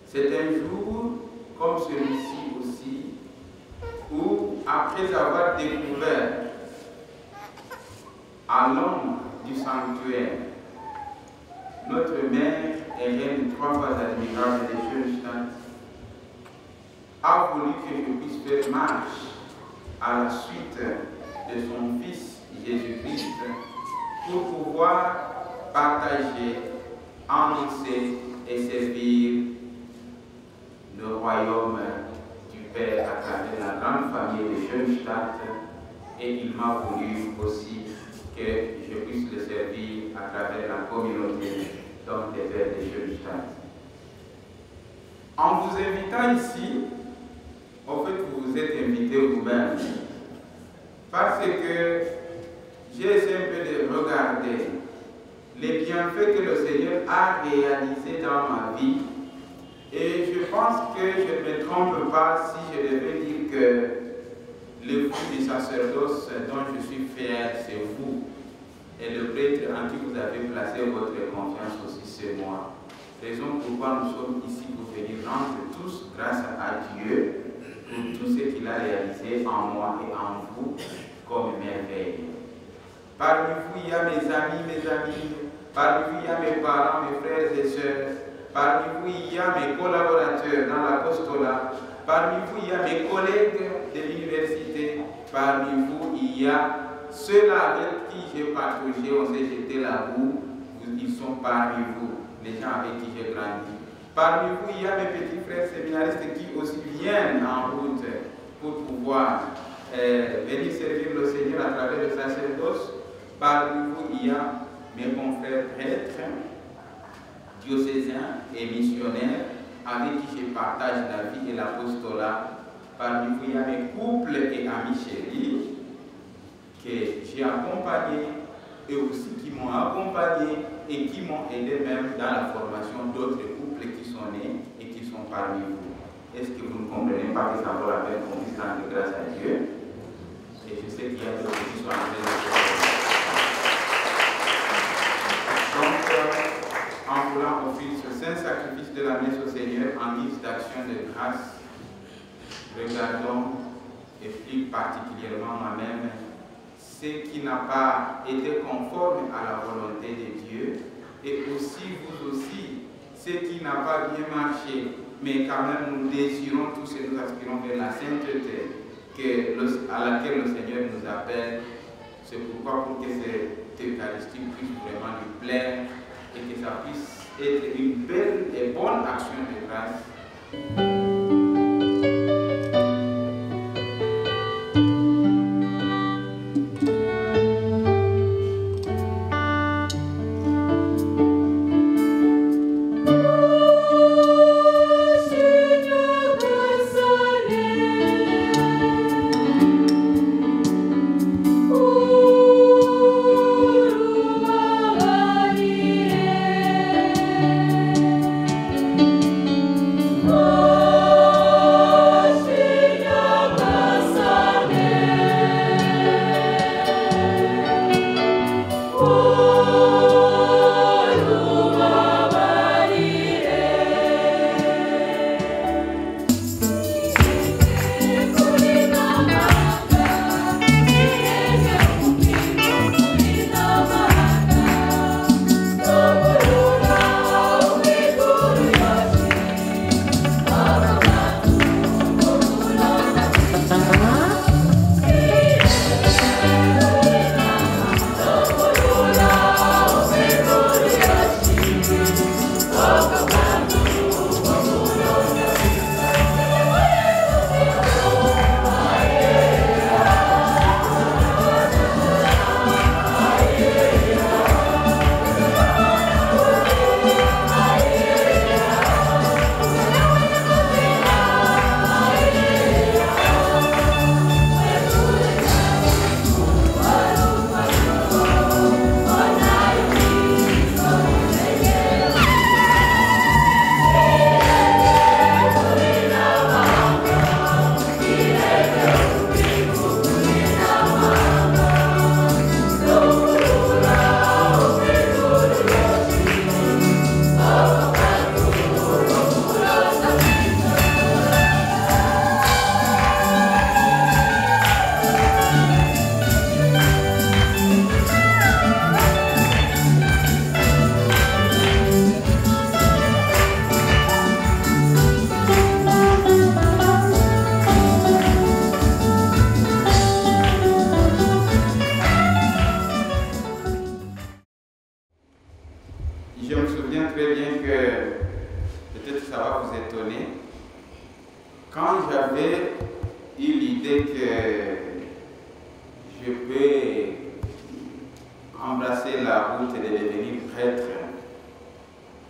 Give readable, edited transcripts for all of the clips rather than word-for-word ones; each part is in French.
C'est un jour comme celui-ci aussi, où après avoir découvert à l'ombre du sanctuaire notre mère et reine 3 fois admirable des Schoenstatt, a voulu que je puisse faire marche à la suite de son Fils Jésus-Christ pour pouvoir partager, annoncer et servir le royaume du Père à travers la grande famille de Schoenstatt, et il m'a voulu aussi que je puisse le servir à travers la communauté donc des Pères de Schoenstatt. En vous invitant ici, en fait vous vous êtes invité vous-même, parce que j'ai essayé un peu de regarder les bienfaits que le Seigneur a réalisés dans ma vie. Et je pense que je ne me trompe pas si je devais dire que le fruit du sacerdoce dont je suis fier, c'est vous. Et le prêtre en qui vous avez placé votre confiance aussi, c'est moi. Raison pourquoi nous sommes ici pour venir rendre tous grâce à Dieu pour tout ce qu'il a réalisé en moi et en vous comme merveille. Parmi vous, il y a mes amis, parmi vous, il y a mes parents, mes frères et sœurs. Parmi vous, il y a mes collaborateurs dans l'apostolat. Parmi vous, il y a mes collègues de l'université. Parmi vous, il y a ceux-là avec qui j'ai partagé, on s'est jeté la boue. Ils sont parmi vous, les gens avec qui j'ai grandi. Parmi vous, il y a mes petits frères séminaristes qui aussi viennent en route pour pouvoir venir servir le Seigneur à travers le sacerdoce. Parmi vous, il y a mes confrères prêtres, diocésains et missionnaires avec qui je partage la vie et l'apostolat. Parmi vous, il y a mes couples et amis chéris que j'ai accompagnés et aussi qui m'ont accompagné et qui m'ont aidé même dans la formation d'autres couples qui sont nés et qui sont parmi vous. Est-ce que vous ne comprenez pas que ça vaut la peine qu'on puisse rendre grâce à Dieu? Et je sais qu'il y a d'autres qui sont en train de faire. Donc, en voulant offrir ce saint sacrifice de la messe au Seigneur en guise d'action de grâce, regardons, et plus particulièrement moi-même, ce qui n'a pas été conforme à la volonté de Dieu, et aussi vous aussi, ce qui n'a pas bien marché, mais quand même nous désirons tous et nous aspirons vers la sainteté à laquelle le Seigneur nous appelle. C'est pourquoi pour que cette Eucharistie puisse vraiment lui plaire et que ça puisse être une belle et bonne action de grâce. Oh ça va vous étonner. Quand j'avais eu l'idée que je peux embrasser la route de devenir prêtre,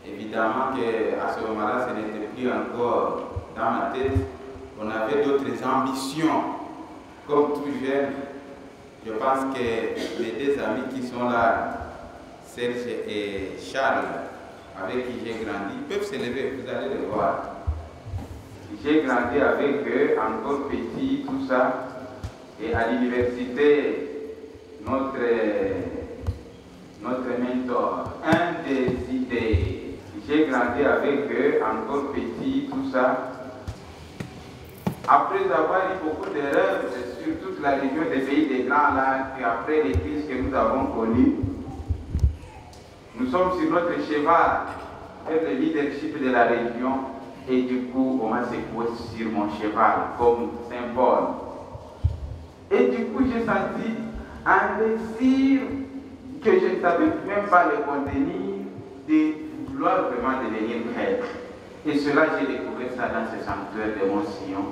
évidemment qu'à ce moment-là, ce n'était plus encore dans ma tête. On avait d'autres ambitions. Comme tout jeune, je pense que mes deux amis qui sont là, Serge et Charles, avec qui j'ai grandi, peuvent se lever, vous allez le voir. J'ai grandi avec eux, encore petit, tout ça. Et à l'université, notre mentor, un des idées, j'ai grandi avec eux, encore petit, tout ça. Après avoir eu beaucoup d'erreurs sur toute la région des pays des Grands Lacs, et après les crises que nous avons connues, nous sommes sur notre cheval vers le leadership de la région, et du coup, on m'a secoué sur mon cheval comme symbole. Et du coup, j'ai senti un désir que je ne savais même pas le contenir, de vouloir vraiment devenir prêtre. Et cela, j'ai découvert ça dans ce sanctuaire de Montsion,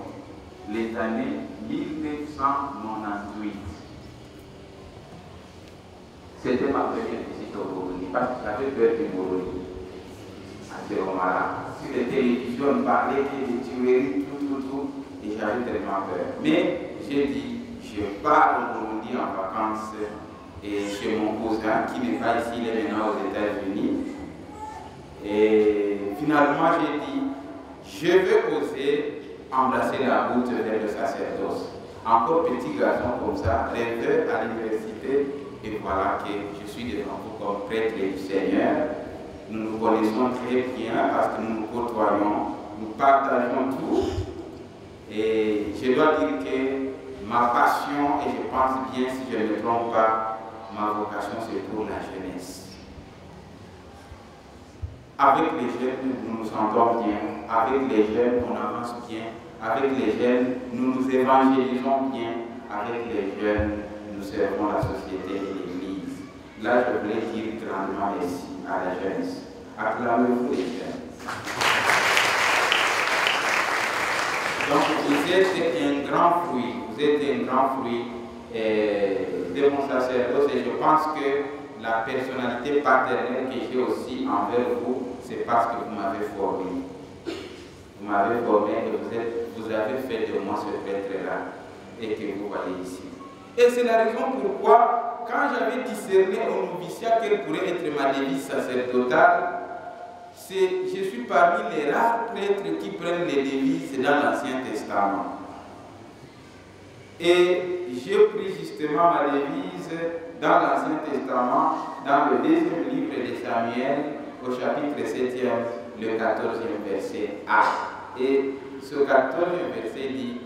les années 1998. C'était ma première visite au Burundi, parce que j'avais peur du Burundi à ce moment-là. Sur les télévisions, on parlait des tueries, tout, et j'avais tellement peur. Mais j'ai dit, je pars au Burundi en vacances et chez mon cousin qui n'est pas ici, il est maintenant aux États-Unis. Et finalement, j'ai dit, je veux oser embrasser la route vers le sacerdoce. Encore petit garçon comme ça, rêveur à l'université, et voilà que je suis devant vous comme prêtre du Seigneur. Nous nous connaissons très bien parce que nous nous côtoyons, nous partageons tout. Et je dois dire que ma passion, et je pense bien, si je ne me trompe pas, ma vocation c'est pour la jeunesse. Avec les jeunes, nous nous sentons bien. Avec les jeunes, on avance bien. Avec les jeunes, nous nous évangélisons bien. Avec les jeunes, nous servons la société et l'Église. Là, je voulais dire grandement merci à la jeunesse. Acclamez-vous les jeunes. Donc, vous êtes un grand fruit. Vous êtes un grand fruit de mon sacerdoce. Et je pense que la personnalité paternelle que j'ai aussi envers vous, c'est parce que vous m'avez formé. Vous m'avez formé et vous avez fait de moi ce prêtre-là et que vous voyez ici. Et c'est la raison pourquoi, quand j'avais discerné au noviciat quelle pourrait être ma devise sacerdotale, je suis parmi les rares prêtres qui prennent les devises dans l'Ancien Testament. Et j'ai pris justement ma devise dans l'Ancien Testament, dans le deuxième livre de Samuel, au chapitre 7e, le 14e verset A. Et ce 14e verset dit,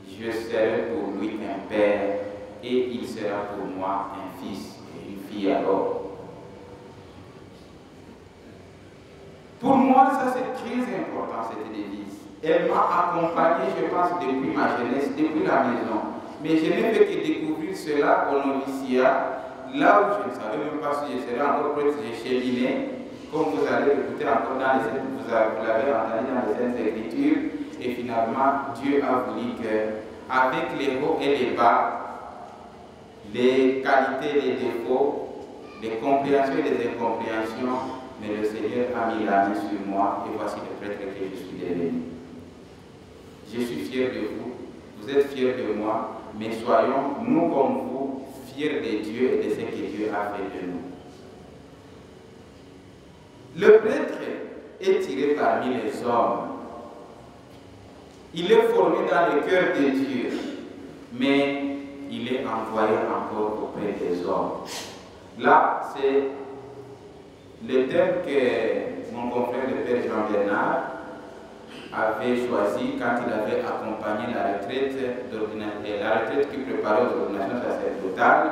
je serai pour lui un père, et il sera pour moi un fils et une fille alors. Pour moi, ça c'est très important, cette devise. Elle m'a accompagné, je pense, depuis ma jeunesse, depuis la maison. Mais je n'ai fait que découvrir cela au noviciat, là où je ne savais même pas si je serais encore prêtre, j'ai cheminé, comme vous allez l'écouter encore dans les Saintes, vous l'avez entendu dans les Saintes Écritures, et finalement, Dieu a voulu que, avec les hauts et les bas, les qualités et les défauts, les compréhensions et les incompréhensions, mais le Seigneur a mis la main sur moi, et voici le prêtre que je suis devenu. Je suis fier de vous, vous êtes fiers de moi, mais soyons, nous comme vous, fiers de Dieu et de ce que Dieu a fait de nous. Le prêtre est tiré parmi les hommes. Il est formé dans le cœur de Dieu, mais il est envoyé encore auprès des hommes. Là, c'est le thème que mon confrère le Père Jean Bernard avait choisi quand il avait accompagné la retraite qui préparait aux ordinations sacerdotales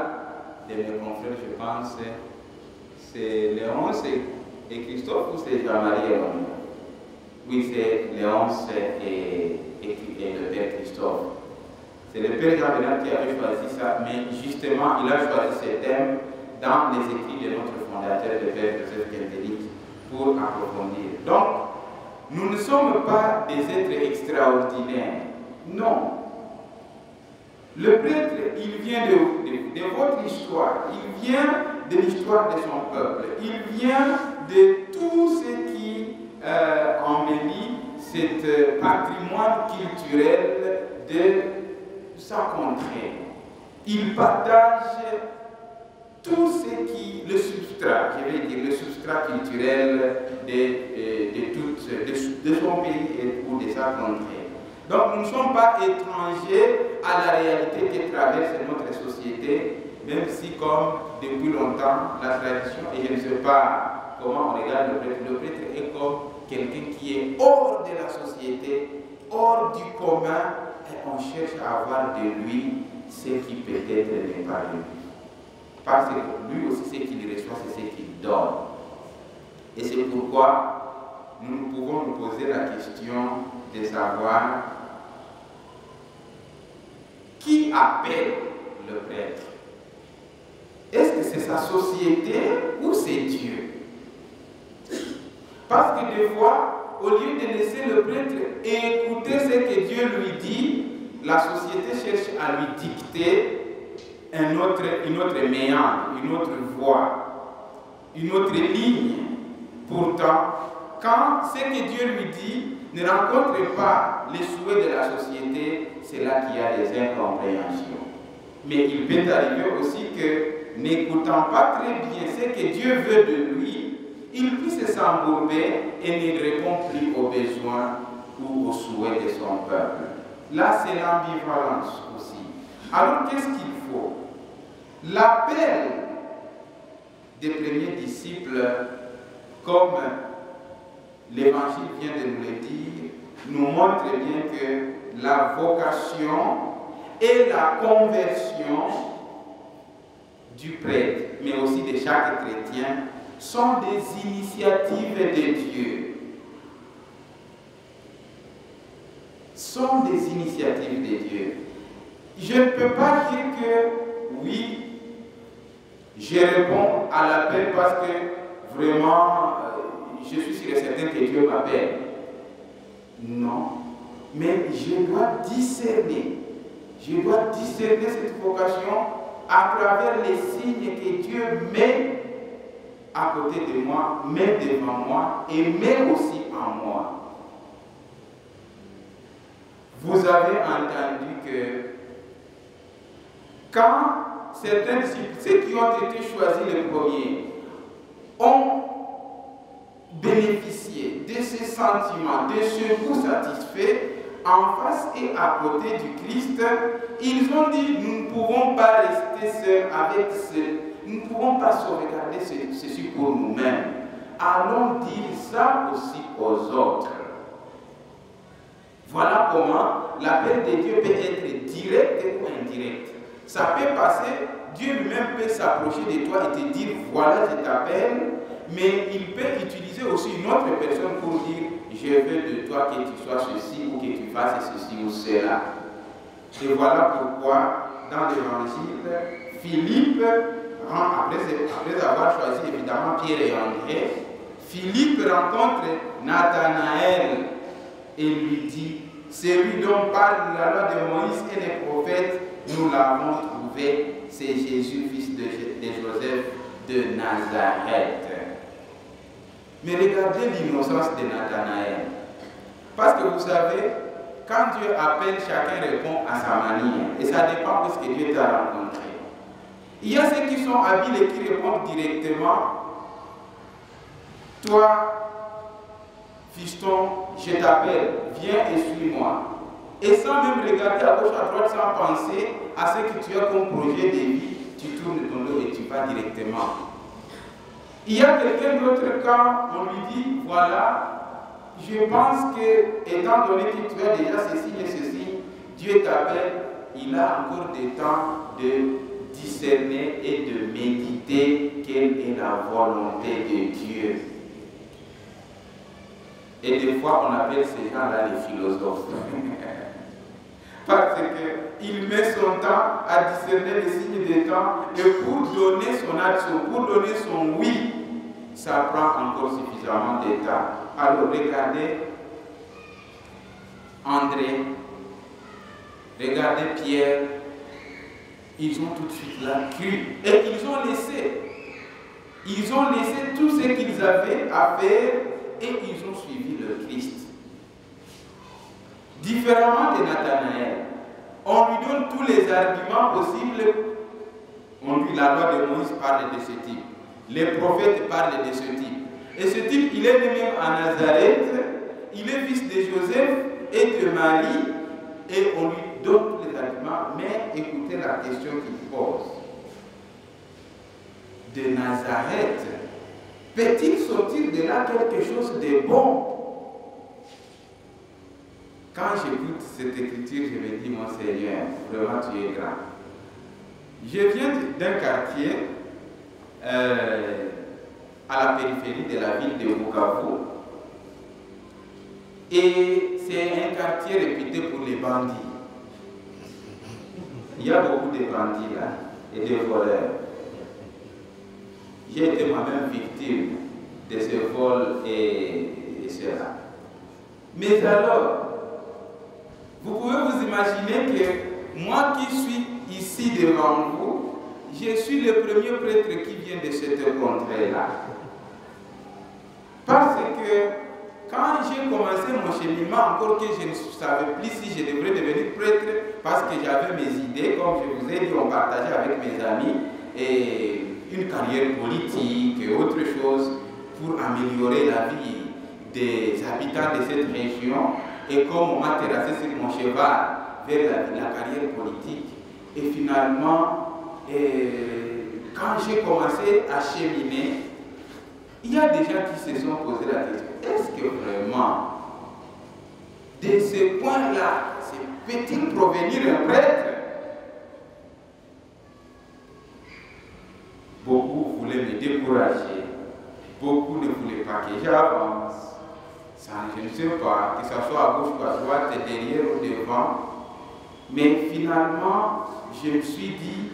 de mes confrères, je pense, c'est Léonce et Christophe ou c'est Jean-Marie et Romain? Oui, c'est Léonce et le Père Christophe. C'est le Père Jean Bernard qui avait choisi ça, mais justement, il a choisi ce thème dans les écrits de notre fondateur, le Père Joseph Kentenich, pour approfondir. Donc, Nous ne sommes pas des êtres extraordinaires. Non. Le prêtre, il vient de votre histoire. Il vient de l'histoire de son peuple. Il vient de tout ce qui embellit cet patrimoine culturel de sa contrée. Il partage tout ce qui, le substrat, je vais dire, le substrat culturel de son pays ou de sa contrée. Donc nous ne sommes pas étrangers à la réalité qui traverse notre société, même si comme depuis longtemps la tradition, et je ne sais pas comment on regarde le prêtre est comme quelqu'un qui est hors de la société, hors du commun, et on cherche à avoir de lui ce qui peut-être n'est pas de lui. Parce que lui aussi, ce qu'il reçoit, c'est ce qu'il donne. Et c'est pourquoi nous pouvons nous poser la question de savoir qui appelle le prêtre. Est-ce que c'est sa société ou c'est Dieu? Parce que des fois, au lieu de laisser le prêtre écouter ce que Dieu lui dit, la société cherche à lui dicter une autre méandre, une autre voie, une autre ligne. Pourtant, quand ce que Dieu lui dit ne rencontre pas les souhaits de la société, c'est là qu'il y a des incompréhensions. Mais il peut arriver aussi que, n'écoutant pas très bien ce que Dieu veut de lui, il puisse s'embourber et ne répond plus aux besoins ou aux souhaits de son peuple. Là, c'est l'ambivalence aussi. Alors, qu'est-ce qu'il faut? L'appel des premiers disciples, comme l'Évangile vient de nous le dire, nous montre bien que la vocation et la conversion du prêtre, mais aussi de chaque chrétien, sont des initiatives de Dieu. Sont des initiatives de Dieu. Je ne peux pas dire que oui, je réponds à l'appel parce que vraiment je suis sûr et certain que Dieu m'appelle. Non. Mais je dois discerner. Je dois discerner cette vocation à travers les signes que Dieu met à côté de moi, met devant moi et met aussi en moi. Vous avez entendu que quand certains disciples, ceux qui ont été choisis les premiers, ont bénéficié de ces sentiments, de ce goût satisfait, en face et à côté du Christ, ils ont dit, nous ne pouvons pas rester seuls avec nous ne pouvons pas sauvegarder ceci pour nous-mêmes. Allons dire ça aussi aux autres. Voilà comment l'appel de Dieu peut être direct ou indirect. Ça peut passer, Dieu lui-même peut s'approcher de toi et te dire, voilà, je t'appelle, mais il peut utiliser aussi une autre personne pour dire, je veux de toi que tu sois ceci ou que tu fasses ceci ou cela. Et voilà pourquoi, dans l'évangile, Philippe, après avoir choisi évidemment Pierre et André, Philippe rencontre Nathanaël et lui dit, celui dont parle la loi de Moïse et les prophètes, nous l'avons trouvé, c'est Jésus, fils de Joseph de Nazareth. Mais regardez l'innocence de Nathanaël. Parce que vous savez, quand Dieu appelle, chacun répond à sa manière. Et ça dépend de ce que Dieu t'a rencontré. Il y a ceux qui sont habiles et qui répondent directement. Toi, fiston, je t'appelle, viens et suis-moi. Et sans même regarder à gauche, à droite, sans penser à ce que tu as comme projet de vie, tu tournes ton dos et tu vas directement. Il y a quelqu'un d'autre quand on lui dit, voilà, je pense que, étant donné que tu as déjà ceci et ceci, Dieu t'appelle, il a encore des temps de discerner et de méditer quelle est la volonté de Dieu. Et des fois, on appelle ces gens-là les philosophes. Parce qu'il met son temps à discerner les signes des temps et pour donner son action, pour donner son oui, ça prend encore suffisamment de temps. Alors regardez André, regardez Pierre, ils ont tout de suite là cru. Et ils ont laissé tout ce qu'ils avaient à faire et ils ont suivi le Christ. Différemment de Nathanaël, on lui donne tous les arguments possibles. La loi de Moïse parle de ce type. Les prophètes parlent de ce type. Et ce type, il est né même à Nazareth. Il est fils de Joseph et de Marie. Et on lui donne tous les arguments. Mais écoutez la question qu'il pose. De Nazareth, peut-il sortir de là quelque chose de bon? Quand j'écoute cette écriture, je me dis, mon Seigneur, vraiment tu es grand. Je viens d'un quartier à la périphérie de la ville de Bukavu. Et c'est un quartier réputé pour les bandits. Il y a beaucoup de bandits là et de voleurs. J'ai été moi-même victime de ce vol et cela. Mais alors, vous pouvez vous imaginer que moi qui suis ici devant vous, je suis le premier prêtre qui vient de cette contrée-là. Parce que quand j'ai commencé mon cheminement, encore que je ne savais plus si je devrais devenir prêtre, parce que j'avais mes idées, comme je vous ai dit, on partageait avec mes amis, et une carrière politique et autre chose pour améliorer la vie des habitants de cette région. Et comme on m'a terrassé sur mon cheval vers la carrière politique, et finalement, quand j'ai commencé à cheminer, il y a des gens qui se sont posé la question, est-ce que vraiment, de ce point-là, peut-il provenir un prêtre? Beaucoup voulaient me décourager, beaucoup ne voulaient pas que j'avance. Je ne sais pas, que ce soit à gauche ou à droite, derrière ou devant. Mais finalement, je me suis dit,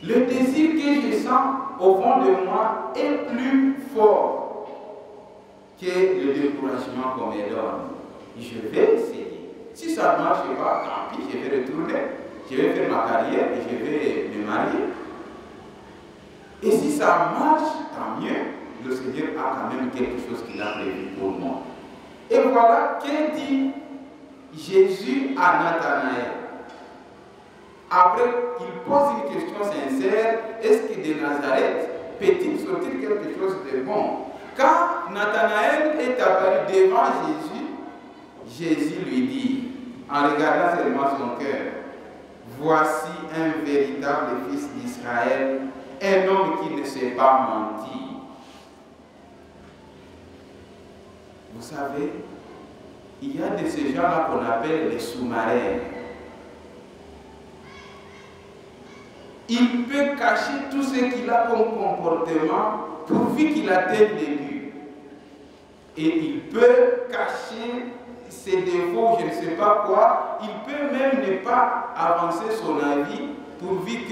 le désir que je sens au fond de moi est plus fort que le découragement qu'on me donne. Je vais essayer. Si ça ne marche pas, tant pis, je vais retourner. Je vais faire ma carrière et je vais me marier. Et si ça marche, tant mieux. Le Seigneur a quand même quelque chose qu'il a prévu pour moi. Et voilà que dit Jésus à Nathanaël. Après, il pose une question sincère, est-ce que de Nazareth peut-il sortir quelque chose de bon? Quand Nathanaël est apparu devant Jésus lui dit, en regardant seulement son cœur, voici un véritable fils d'Israël, un homme qui ne sait pas mentir. Vous savez, il y a de ces gens-là qu'on appelle les sous-marins. Il peut cacher tout ce qu'il a comme comportement pourvu qu'il atteigne les buts. Et il peut cacher ses défauts, je ne sais pas quoi. Il peut même ne pas avancer son avis pourvu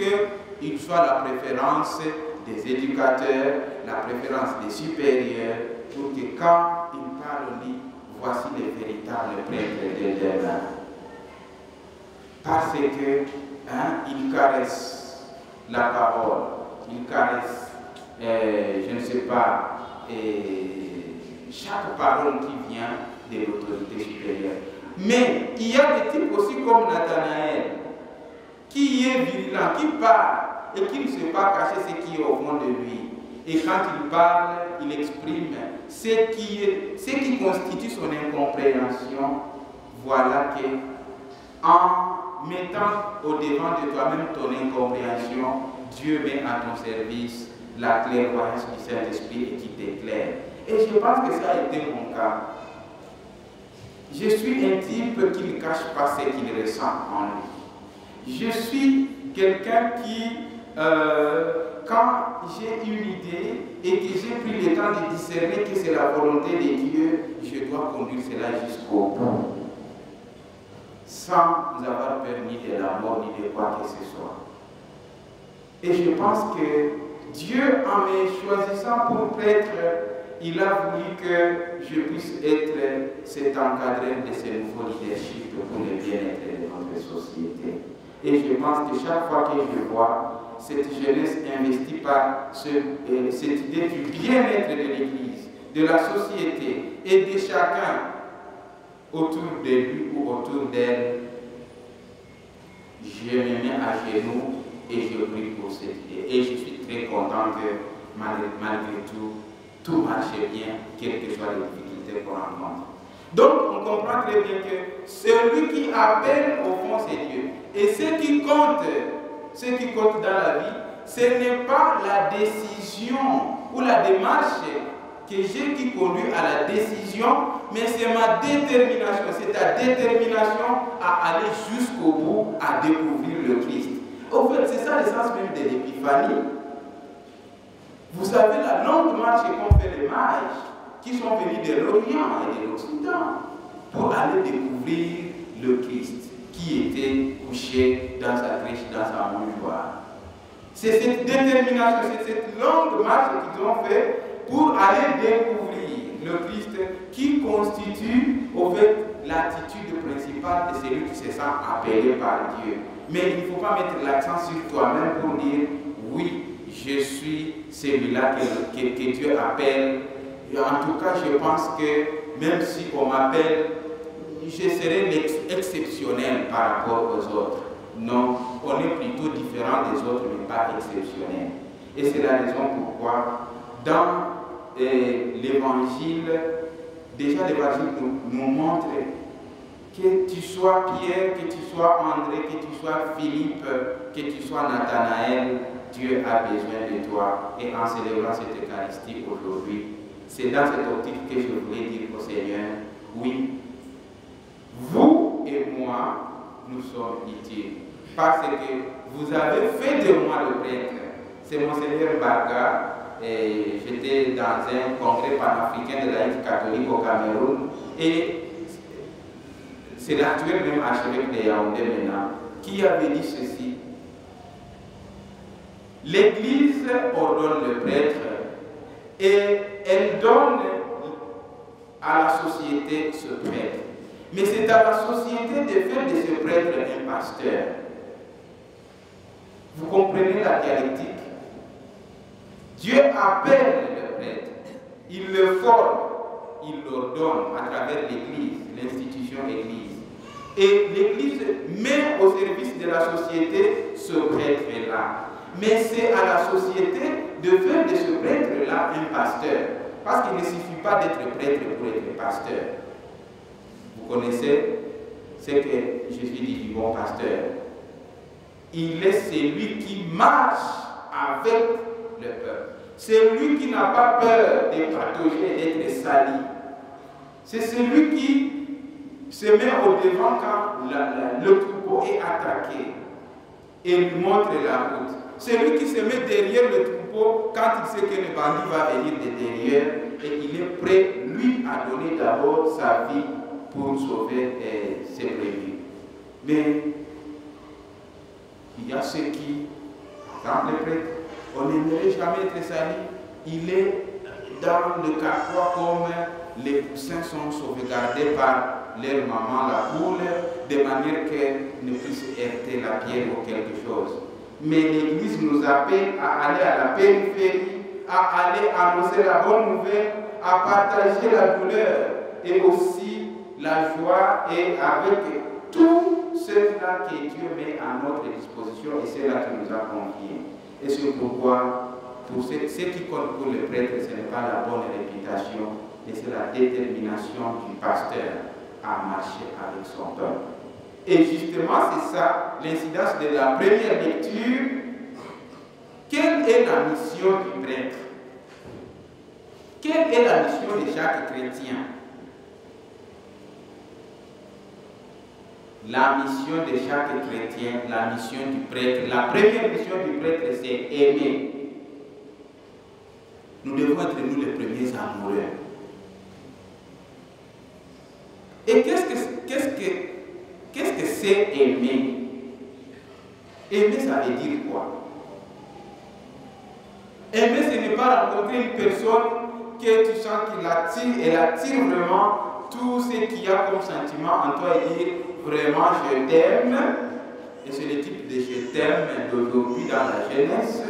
qu'il soit la préférence des éducateurs, la préférence des supérieurs, pour que quand il parle, on dit, voici les véritables prêtres de demain. Parce que il caresse la parole, il caresse, je ne sais pas, chaque parole qui vient de l'autorité supérieure. Mais il y a des types aussi comme Nathanaël, qui est virulent, qui parle et qui ne sait pas cacher ce qui est au fond de lui. Et quand il parle, il exprime ce qui constitue son incompréhension. Voilà que, en mettant au devant de toi-même ton incompréhension, Dieu met à ton service la clairvoyance du Saint-Esprit et qui t'éclaire. Et je pense que ça a été mon cas. Je suis un type qui ne cache pas ce qu'il ressent en lui. Je suis quelqu'un qui, quand j'ai une idée et que j'ai pris le temps de discerner que c'est la volonté de Dieu, je dois conduire cela jusqu'au bout, sans avoir peur ni de la mort ni de quoi que ce soit. Et je pense que Dieu, en me choisissant pour prêtre, il a voulu que je puisse être cet encadreur de ce nouveau leadership pour le bien-être de notre société. Et je pense que chaque fois que je vois cette jeunesse investie par cette idée du bien-être de l'Église, de la société et de chacun autour de lui ou autour d'elle, je me mets à genoux et je prie pour cette idée. Et je suis très content que malgré tout marche bien, quelles que soient les difficultés qu'on rencontre. Donc on comprend très bien que celui qui appelle au fond c'est Dieu. Et ce qui compte dans la vie, ce n'est pas la décision ou la démarche que j'ai qui conduit à la décision, mais c'est ma détermination, c'est ta détermination à aller jusqu'au bout, à découvrir le Christ. Au fait, c'est ça l'essence même de l'épiphanie. Vous savez la longue marche qu'ont fait les mages, qui sont venus de l'Orient et de l'Occident, pour aller découvrir le Christ, qui était couché dans sa crèche, dans sa mouchoir. C'est cette détermination, c'est cette longue marche qu'ils ont fait pour aller découvrir le Christ qui constitue au fait l'attitude principale de celui qui se sent appelé par Dieu. Mais il ne faut pas mettre l'accent sur toi-même pour dire oui, je suis celui-là que Dieu appelle. Et en tout cas, je pense que même si on m'appelle, je serai exceptionnel par rapport aux autres. Non, on est plutôt différent des autres, mais pas exceptionnel. Et c'est la raison pourquoi, dans l'évangile, déjà l'évangile nous montre que tu sois Pierre, que tu sois André, que tu sois Philippe, que tu sois Nathanaël, Dieu a besoin de toi. Et en célébrant cette Eucharistie aujourd'hui, c'est dans cette optique que je voulais dire au Seigneur, oui, vous et moi, nous sommes utiles. Parce que vous avez fait de moi le prêtre. C'est Monseigneur Barga. J'étais dans un congrès panafricain de laïcs catholique au Cameroun. Et c'est l'actuel même archevêque de Yaoundé maintenant qui avait dit ceci. L'Église ordonne le prêtre et elle donne à la société ce prêtre. Mais c'est à la société de faire de ce prêtre un pasteur. Vous comprenez la dialectique? Dieu appelle le prêtre, il le forme, il l'ordonne à travers l'Église, l'institution Église. Et l'Église met au service de la société ce prêtre-là. Mais c'est à la société de faire de ce prêtre-là un pasteur. Parce qu'il ne suffit pas d'être prêtre pour être pasteur. Vous connaissez ce que Jésus dit du bon pasteur. Il est celui qui marche avec le peuple. C'est lui qui n'a pas peur d'être patauger et d'être sali. C'est celui qui se met au devant quand le troupeau est attaqué et lui montre la route. C'est lui qui se met derrière le troupeau quand il sait que le bandit va venir de derrière et il est prêt, lui, à donner d'abord sa vie pour sauver ses brebis. Mais il y a ceux qui, dans les prêtres, on n'aimerait jamais être sali. Il est dans le carquois comme les poussins sont sauvegardés par leur maman, la poule, de manière qu'elle ne puisse heurter la pierre ou quelque chose. Mais l'Église nous appelle à aller à la périphérie, à aller annoncer la bonne nouvelle, à partager la douleur et aussi la joie et avec tout cela que Dieu met à notre disposition et c'est là qu'il nous a confié. Et c'est pourquoi, pour ce qui compte pour le prêtre, ce n'est pas la bonne réputation, mais c'est la détermination du pasteur à marcher avec son peuple. Et justement, c'est ça l'incidence de la première lecture. Quelle est la mission du prêtre? Quelle est la mission de chaque chrétien? La mission de chaque chrétien, la mission du prêtre, la première mission du prêtre, c'est aimer. Nous devons être nous les premiers amoureux. Et qu'est-ce que c'est aimer? Aimer, ça veut dire quoi? Aimer, ce n'est pas rencontrer une personne que tu sens qu'il attire, elle attire vraiment tout ce qu'il y a comme sentiment en toi et dire vraiment je t'aime. Et c'est le type de je t'aime d'aujourd'hui dans la jeunesse.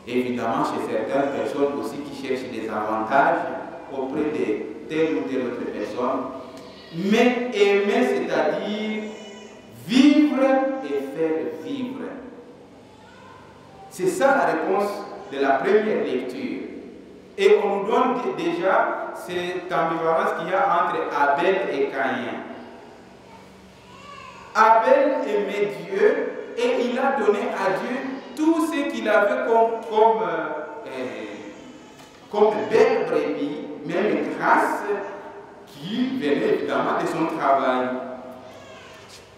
Évidemment, chez certaines personnes aussi qui cherchent des avantages auprès de telle ou telle autre personne. Mais aimer, c'est-à-dire vivre et faire vivre. C'est ça la réponse de la première lecture. Et on nous donne déjà cette ambivalence qu'il y a entre Abel et Caïn. Abel aimait Dieu et il a donné à Dieu tout ce qu'il avait comme belle brebis, même grâce qui venait évidemment de son travail.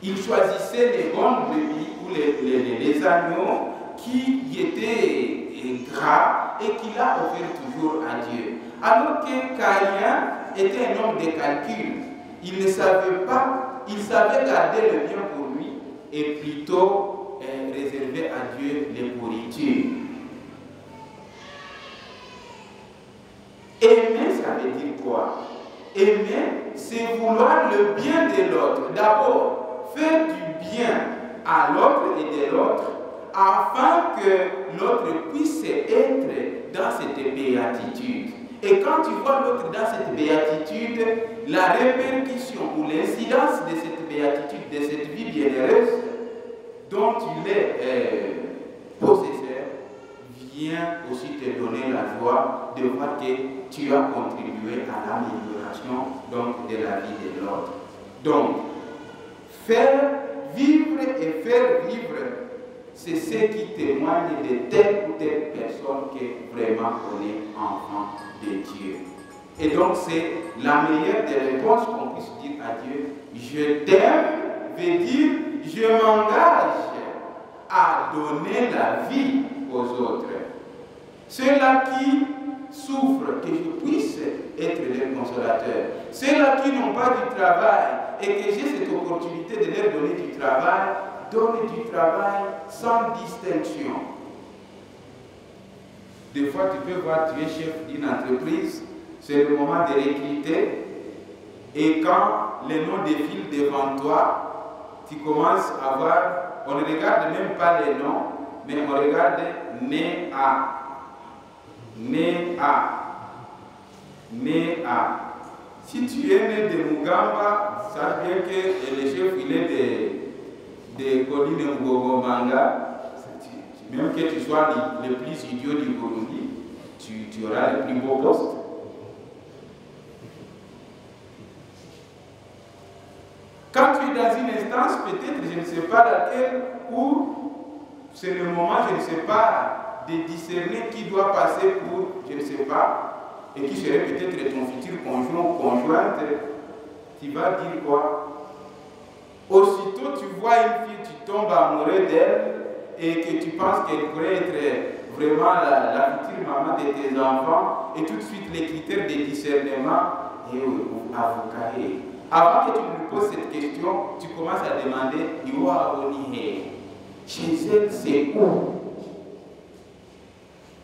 Il choisissait les bonnes brebis ou les agneaux qui étaient gras et qu'il a offert toujours à Dieu. Alors que Caïn était un homme de calcul. Il ne savait pas, il savait garder le bien pour lui et plutôt réserver à Dieu les pourritures. Aimer, ça veut dire quoi? Aimer, c'est vouloir le bien de l'autre. D'abord, faire du bien à l'autre et de l'autre, afin que l'autre puisse être dans cette béatitude. Et quand tu vois l'autre dans cette béatitude, la répercussion ou l'incidence de cette béatitude, de cette vie bienheureuse dont tu es possesseur, vient aussi te donner la joie de voir que tu as contribué à l'amélioration donc, de la vie de l'autre. Donc, faire vivre et faire vivre, c'est ce qui témoigne de telle ou telle personne qui est vraiment on est enfant de Dieu. Et donc c'est la meilleure des réponses qu'on puisse dire à Dieu. Je t'aime veut dire je m'engage à donner la vie aux autres. Ceux-là qui souffrent, que je puisse être leur consolateur. Ceux-là qui n'ont pas du travail et que j'ai cette opportunité de leur donner du travail, donner du travail sans distinction. Des fois, tu peux voir, tu es chef d'une entreprise, c'est le moment de recruter, et quand les noms défilent devant toi, tu commences à voir, on ne regarde même pas les noms, mais on regarde né à. Né à. Né à. Si tu es né de Mugamba, sache bien que le chef, il est de Colline Ngogomanga, même que tu sois le plus idiot du Burundi, tu auras le plus beau poste. Quand tu es dans une instance, peut-être, je ne sais pas laquelle, où c'est le moment, je ne sais pas, de discerner qui doit passer pour, je ne sais pas, et qui serait peut-être ton futur conjoint ou conjointe, tu vas dire quoi? Aussitôt tu vois une fille, tu tombes amoureux d'elle et que tu penses qu'elle pourrait être vraiment la future maman de tes enfants, et tout de suite les critères de discernement, et avocat. Avant que tu me poses cette question, tu commences à demander, chez elle c'est où?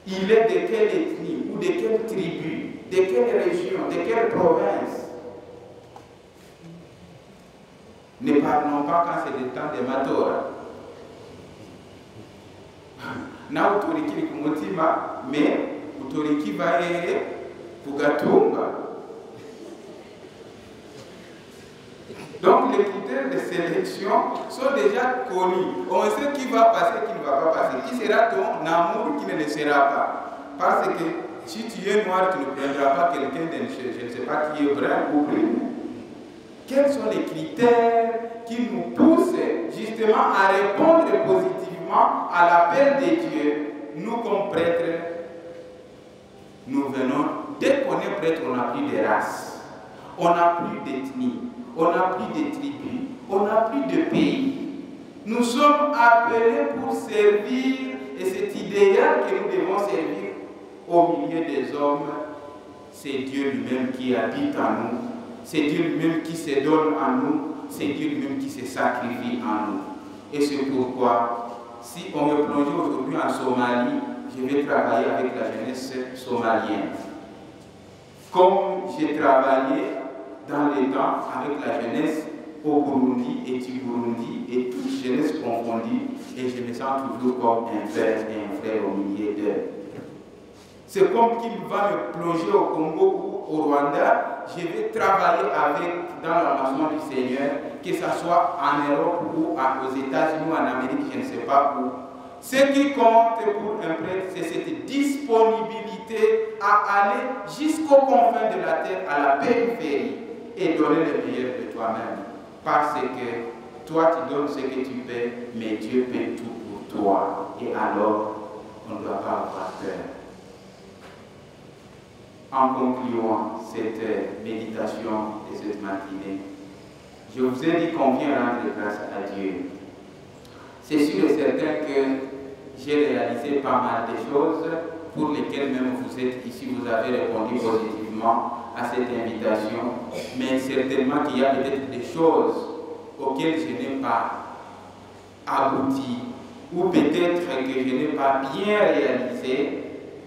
Il est de quelle ethnie, ou de quelle tribu, de quelle région, de quelle province? Ne parlons pas quand c'est le temps de Matora. Na utoriki kumutima, mais utoriki va kugatumba. Donc les critères de sélection sont déjà connus. On sait qui va passer, qui ne va pas passer. Qui sera ton amour, qui ne le sera pas. Parce que si tu es noir, tu ne prendras pas quelqu'un de, je ne sais pas qui est brun ou brune. Quels sont les critères qui nous poussent justement à répondre positivement à l'appel de Dieu? Nous, comme prêtres, nous venons, dès qu'on est prêtre, on n'a plus de race, on n'a plus d'ethnie, on n'a plus de tribus, on n'a plus de pays. Nous sommes appelés pour servir, et cet idéal que nous devons servir au milieu des hommes, c'est Dieu lui-même qui habite en nous. C'est Dieu lui-même qui se donne en nous, c'est Dieu lui-même qui se sacrifie en nous. Et c'est pourquoi, si on me plongeait aujourd'hui en Somalie, je vais travailler avec la jeunesse somalienne. Comme j'ai travaillé dans les temps avec la jeunesse au Burundi et du Burundi et toute jeunesse confondue, et je me sens toujours comme un père et un frère au milieu d'eux. C'est comme qu'il va me plonger au Congo ou au Rwanda, je vais travailler avec dans l'avancement du Seigneur, que ce soit en Europe ou aux États-Unis ou en Amérique, je ne sais pas où. Ce qui compte pour un prêtre, c'est cette disponibilité à aller jusqu'aux confins de la terre, à la périphérie, et donner le meilleur de toi-même. Parce que toi, tu donnes ce que tu peux, mais Dieu paie tout pour toi. Et alors, on ne doit pas avoir peur. En concluant cette méditation de cette matinée, je vous ai dit qu'on vient rendre grâce à Dieu. C'est sûr et certain que j'ai réalisé pas mal de choses pour lesquelles même vous êtes ici, vous avez répondu positivement à cette invitation, mais certainement qu'il y a peut-être des choses auxquelles je n'ai pas abouti, ou peut-être que je n'ai pas bien réalisé,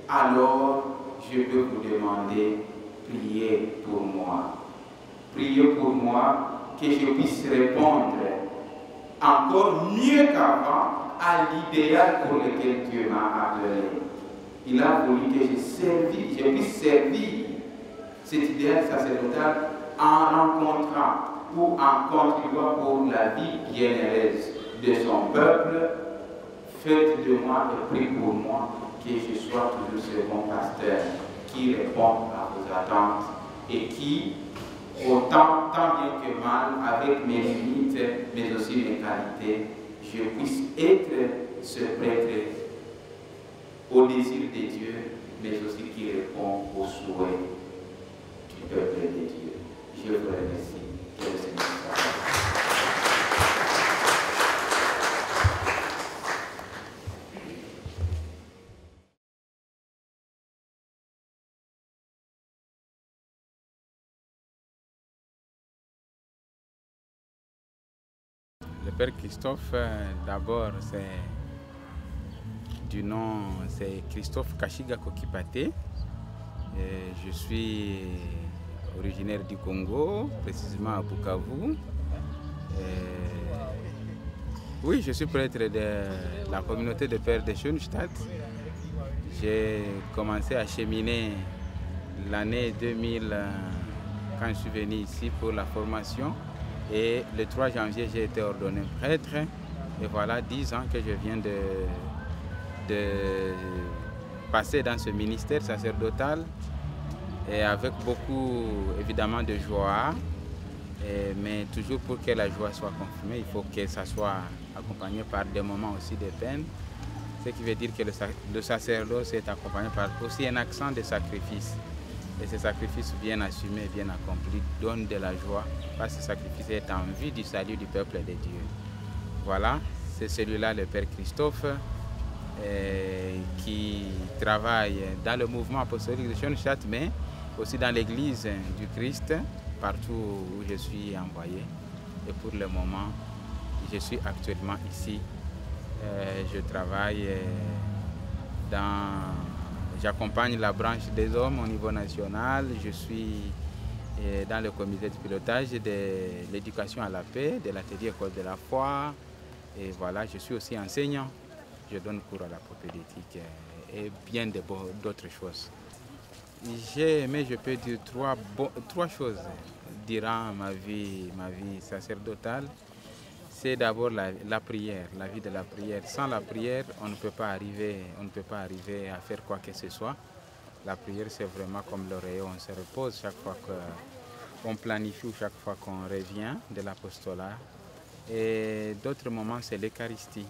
alors je peux vous demander, priez pour moi. Priez pour moi, que je puisse répondre encore mieux qu'avant à l'idéal pour lequel Dieu m'a appelé. Il a voulu que je puisse servir cet idéal sacerdotal en rencontrant ou en contribuant pour la vie bienheureuse de son peuple. Faites de moi et priez pour moi, que je sois toujours ce bon pasteur qui répond à vos attentes et qui, autant, tant bien que mal, avec mes limites, mais aussi mes qualités, je puisse être ce prêtre au désir de Dieu, mais aussi qui répond aux souhaits du peuple de Dieu. Je vous remercie. Que le Seigneur soit. Le Père Christophe, d'abord, c'est du nom, c'est Christophe Kashiga Kokipate. Je suis originaire du Congo, précisément à Bukavu. Oui, je suis prêtre de la communauté de Père de Schoenstatt. J'ai commencé à cheminer l'année 2000 quand je suis venu ici pour la formation. Et le 3 janvier, j'ai été ordonné prêtre. Et voilà 10 ans que je viens de passer dans ce ministère sacerdotal. Et avec beaucoup, évidemment, de joie. Mais toujours pour que la joie soit confirmée, il faut que ça soit accompagné par des moments aussi de peine. Ce qui veut dire que le sacerdoce est accompagné par aussi un accent de sacrifice. Et ce sacrifice bien assumé, bien accompli, donne de la joie, parce que ce sacrifice est en vue du salut du peuple de Dieu. Voilà, c'est celui-là, le Père Christophe, qui travaille dans le mouvement apostolique de Schoenstatt, mais aussi dans l'église du Christ, partout où je suis envoyé. Et pour le moment, je suis actuellement ici. Je travaille j'accompagne la branche des hommes au niveau national. Je suis dans le comité de pilotage de l'éducation à la paix, de l'atelier École de la foi. Et voilà, je suis aussi enseignant. Je donne cours à la propédétique et bien d'autres choses. Mais je peux dire trois choses durant ma vie sacerdotale. C'est d'abord la prière, la vie de la prière. Sans la prière, on ne peut pas arriver à faire quoi que ce soit. La prière, c'est vraiment comme l'oreiller, on se repose chaque fois qu'on planifie ou chaque fois qu'on revient de l'apostolat. Et d'autres moments, c'est l'Eucharistie.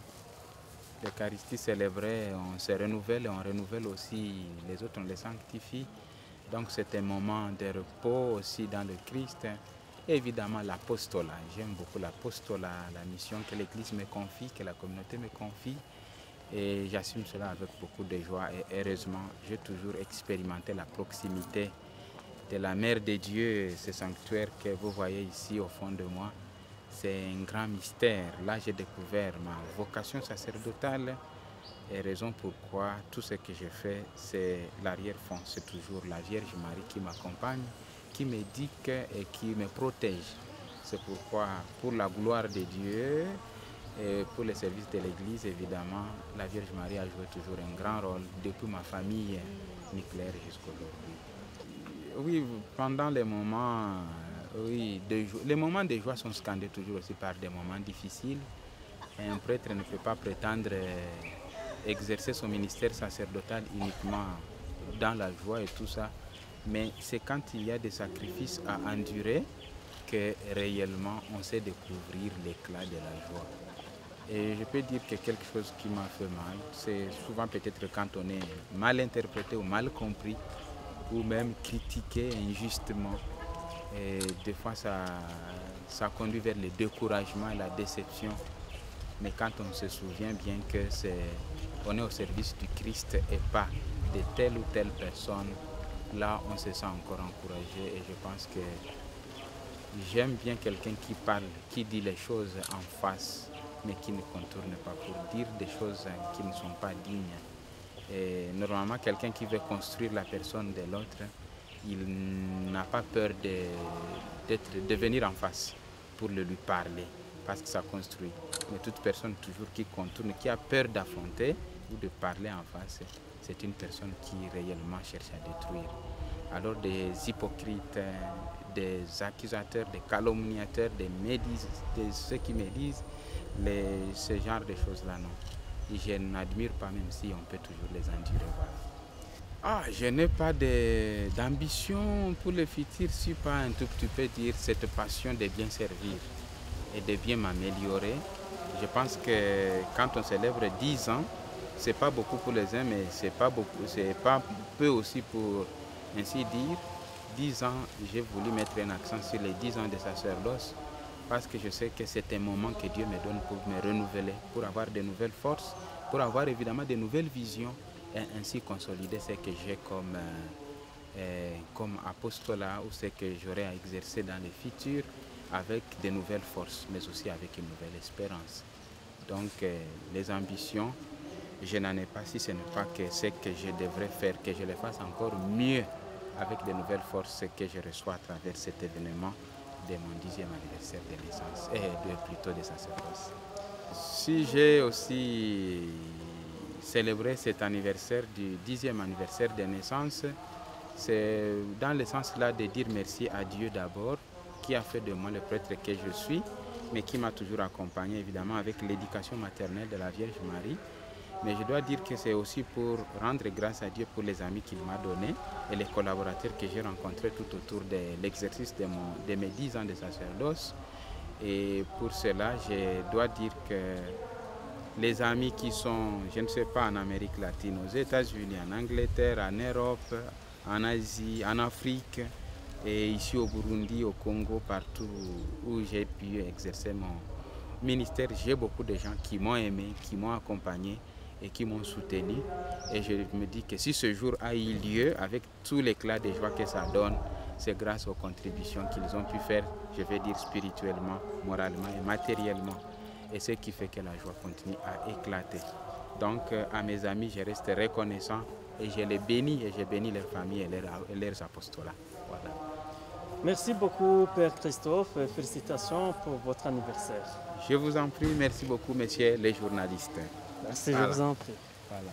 L'Eucharistie célébrée, on se renouvelle et on renouvelle aussi les autres, on les sanctifie. Donc c'est un moment de repos aussi dans le Christ. Et évidemment l'apostolat. J'aime beaucoup l'apostolat, la mission que l'Église me confie, que la communauté me confie. Et j'assume cela avec beaucoup de joie. Et heureusement, j'ai toujours expérimenté la proximité de la Mère de Dieu, ce sanctuaire que vous voyez ici au fond de moi. C'est un grand mystère. Là, j'ai découvert ma vocation sacerdotale Et raison pourquoi tout ce que je fais, c'est l'arrière-fond. C'est toujours la Vierge Marie qui m'accompagne, qui m'éduque et qui me protège. C'est pourquoi, pour la gloire de Dieu et pour les services de l'Église, évidemment, la Vierge Marie a joué toujours un grand rôle depuis ma famille nucléaire jusqu'aujourd'hui. Oui, pendant les moments, les moments de joie sont scandés toujours aussi par des moments difficiles. Un prêtre ne peut pas prétendre exercer son ministère sacerdotal uniquement dans la joie et tout ça, mais c'est quand il y a des sacrifices à endurer que réellement on sait découvrir l'éclat de la joie. Et je peux dire que quelque chose qui m'a fait mal, c'est souvent peut-être quand on est mal interprété ou mal compris, ou même critiqué injustement. Et des fois ça conduit vers le découragement et la déception. Mais quand on se souvient bien qu'on est au service du Christ et pas de telle ou telle personne, là on se sent encore encouragé. Et je pense que j'aime bien quelqu'un qui parle, qui dit les choses en face, mais qui ne contourne pas pour dire des choses qui ne sont pas dignes. Et normalement, quelqu'un qui veut construire la personne de l'autre, il n'a pas peur de venir en face pour le lui parler, parce que ça construit. Mais toute personne toujours qui contourne, qui a peur d'affronter ou de parler en face, c'est une personne qui réellement cherche à détruire. Alors des hypocrites, des accusateurs, des calomniateurs, de ceux qui médisent, ce genre de choses-là, non. Et je n'admire pas, même si on peut toujours les endurer. Voilà. Je n'ai pas d'ambition pour le futur, si pas un tout petit peu dire cette passion de bien servir et de bien m'améliorer. Je pense que quand on célèbre 10 ans, c'est pas beaucoup pour les uns, mais c'est pas peu aussi pour ainsi dire. 10 ans, j'ai voulu mettre un accent sur les 10 ans de sacerdoce, parce que je sais que c'est un moment que Dieu me donne pour me renouveler, pour avoir de nouvelles forces, pour avoir évidemment de nouvelles visions et ainsi consolider ce que j'ai comme apostolat ou ce que j'aurai à exercer dans le futur avec de nouvelles forces, mais aussi avec une nouvelle espérance. Donc les ambitions, je n'en ai pas si ce n'est pas que ce que je devrais faire, que je le fasse encore mieux avec de nouvelles forces que je reçois à travers cet événement de mon 10e anniversaire de naissance, plutôt de sacerdoce. Si j'ai aussi célébré cet anniversaire du 10e anniversaire de naissance, c'est dans le sens là de dire merci à Dieu d'abord, qui a fait de moi le prêtre que je suis, mais qui m'a toujours accompagné évidemment avec l'éducation maternelle de la Vierge Marie. Mais je dois dire que c'est aussi pour rendre grâce à Dieu pour les amis qu'il m'a donnés et les collaborateurs que j'ai rencontrés tout autour de l'exercice de mes 10 ans de sacerdoce. Et pour cela, je dois dire que les amis qui sont, je ne sais pas, en Amérique latine, aux États-Unis, en Angleterre, en Europe, en Asie, en Afrique, et ici au Burundi, au Congo, partout où j'ai pu exercer mon ministère, j'ai beaucoup de gens qui m'ont aimé, qui m'ont accompagné et qui m'ont soutenu. Et je me dis que si ce jour a eu lieu, avec tout l'éclat de joie que ça donne, c'est grâce aux contributions qu'ils ont pu faire, je vais dire spirituellement, moralement et matériellement. Et ce qui fait que la joie continue à éclater. Donc à mes amis, je reste reconnaissant et je les bénis et je bénis leurs familles et leurs apostolats. Voilà. Merci beaucoup, Père Christophe. Félicitations pour votre anniversaire. Je vous en prie, merci beaucoup, messieurs les journalistes. Merci, voilà. Je vous en prie. Voilà.